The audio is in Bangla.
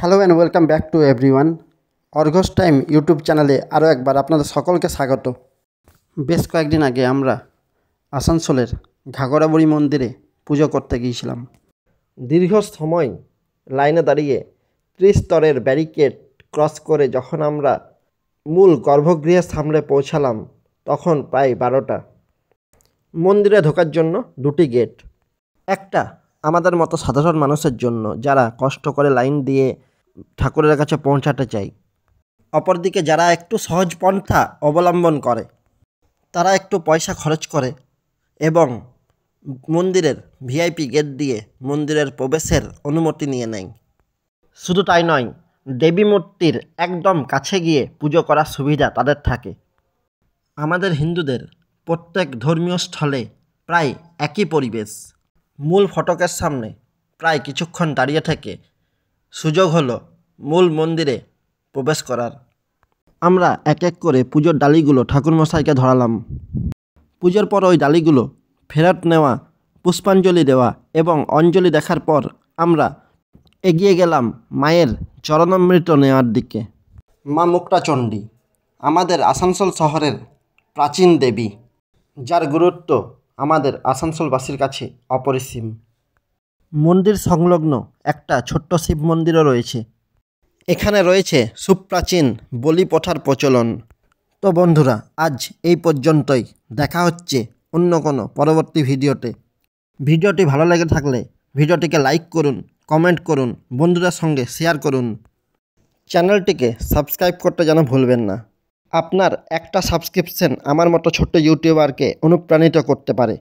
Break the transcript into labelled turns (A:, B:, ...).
A: Hello and welcome back to everyone. Argha's time YouTube চ্যানেলে আরও একবার আপনাদের সকলকে স্বাগত। বেশ কয়েকদিন আগে আমরা আসানসোলের ঘাগরাবুড়ি মন্দিরে পুজো করতে গিয়েছিলাম।
B: দীর্ঘ সময় লাইনে দাঁড়িয়ে 30 স্তরের ব্যারিকেড ক্রস করে যখন আমরা মূল গর্ভগৃহের সামনে পৌঁছালাম তখন প্রায় 12টা। মন্দিরে ঢোকার জন্য 2টি গেট, একটা আমাদের মতো সাধারণ মানুষের জন্য যারা কষ্ট করে লাইন দিয়ে ঠাকুরের কাছে পৌঁছাতে চাই, অপরদিকে যারা একটু সহজ পন্থা অবলম্বন করে, তারা একটু পয়সা খরচ করে এবং মন্দিরের ভিআইপি গেট দিয়ে মন্দিরের প্রবেশের অনুমতি নিয়ে নেয়। শুধু তাই নয়, দেবী মূর্তির একদম কাছে গিয়ে পুজো করার সুবিধা তাদের থাকে। আমাদের হিন্দুদের প্রত্যেক ধর্মীয় স্থলে প্রায় একই পরিবেশ। মূল ফটকের সামনে প্রায় কিছুক্ষণ দাঁড়িয়ে থেকে সুযোগ হলো মূল মন্দিরে প্রবেশ করার। আমরা এক এক করে পুজোর ডালিগুলো ঠাকুরমশাইকে ধরালাম। পুজোর পর ওই ডালিগুলো ফেরত নেওয়া, পুষ্পাঞ্জলি দেওয়া এবং অঞ্জলি দেখার পর আমরা এগিয়ে গেলাম মায়ের চরণামৃত নেওয়ার দিকে।
A: মা মুক্তাচণ্ডী আমাদের আসানসোল শহরের প্রাচীন দেবী, যার গুরুত্ব আমাদের আসানসোলবাসীর কাছে অপরিসীম।
B: মন্দির সংলগ্ন একটা ছোট্ট শিব মন্দিরও রয়েছে। এখানে রয়েছে সুপ্রাচীন বলি প্রথার প্রচলন। তো বন্ধুরা, আজ এই পর্যন্তই। দেখা হচ্ছে অন্য কোনো পরবর্তী ভিডিওতে। ভিডিওটি ভালো লেগে থাকলে ভিডিওটিকে লাইক করুন, কমেন্ট করুন, বন্ধুদের সঙ্গে শেয়ার করুন। চ্যানেলটিকে সাবস্ক্রাইব করতে যেন ভুলবেন না। আপনার একটা সাবস্ক্রিপশন আমার মতো ছোট্ট ইউটিউবারকে অনুপ্রাণিত করতে পারে।